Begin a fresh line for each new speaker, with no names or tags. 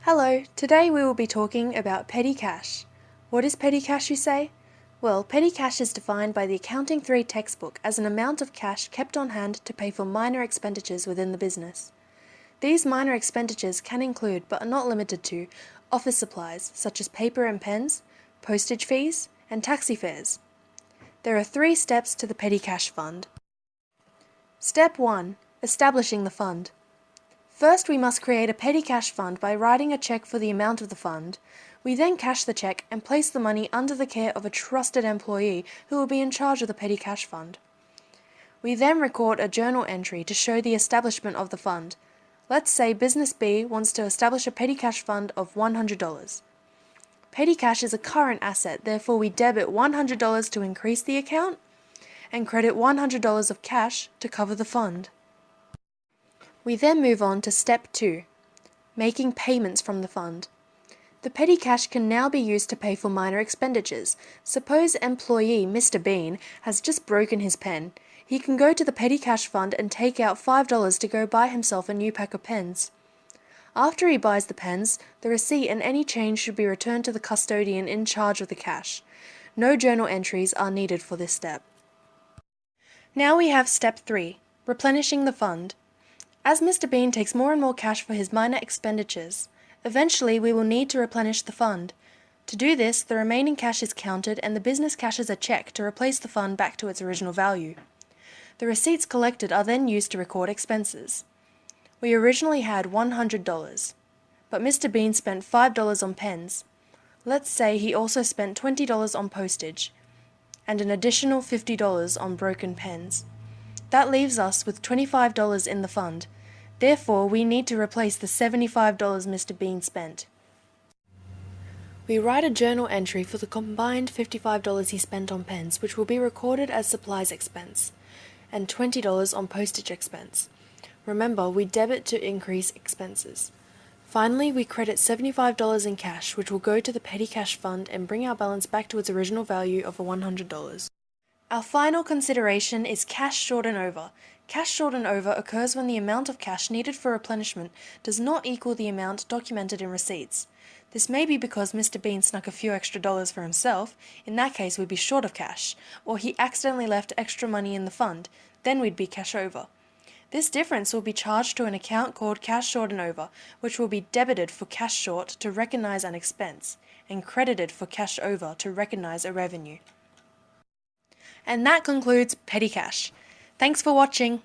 Hello, today we will be talking about petty cash. What is petty cash, you say? Well, petty cash is defined by the Accounting 3 textbook as an amount of cash kept on hand to pay for minor expenditures within the business. These minor expenditures can include, but are not limited to, office supplies such as paper and pens, postage fees, and taxi fares. There are 3 steps to the petty cash fund. Step 1. Establishing the fund. First, we must create a petty cash fund by writing a check for the amount of the fund. We then cash the check and place the money under the care of a trusted employee who will be in charge of the petty cash fund. We then record a journal entry to show the establishment of the fund. Let's say Business B wants to establish a petty cash fund of $100. Petty cash is a current asset, therefore we debit $100 to increase the account and credit $100 of cash to cover the fund. We then move on to step 2, making payments from the fund. The petty cash can now be used to pay for minor expenditures. Suppose employee Mr. Bean has just broken his pen. He can go to the petty cash fund and take out $5 to go buy himself a new pack of pens. After he buys the pens, the receipt and any change should be returned to the custodian in charge of the cash. No journal entries are needed for this step. Now we have step 3, replenishing the fund. As Mr. Bean takes more and more cash for his minor expenditures, eventually we will need to replenish the fund. To do this, the remaining cash is counted and the business cashes a check to replace the fund back to its original value. The receipts collected are then used to record expenses. We originally had $100, but Mr. Bean spent $5 on pens. Let's say he also spent $20 on postage and an additional $50 on broken pens. That leaves us with $25 in the fund. Therefore, we need to replace the $75 Mr. Bean spent. We write a journal entry for the combined $55 he spent on pens, which will be recorded as supplies expense, and $20 on postage expense. Remember, we debit to increase expenses. Finally, we credit $75 in cash, which will go to the petty cash fund and bring our balance back to its original value of $100. Our final consideration is cash short and over. Cash short and over occurs when the amount of cash needed for replenishment does not equal the amount documented in receipts. This may be because Mr. Bean snuck a few extra dollars for himself, in that case we'd be short of cash, or he accidentally left extra money in the fund, then we'd be cash over. This difference will be charged to an account called cash short and over, which will be debited for cash short to recognize an expense, and credited for cash over to recognize a revenue. And that concludes petty cash. Thanks for watching.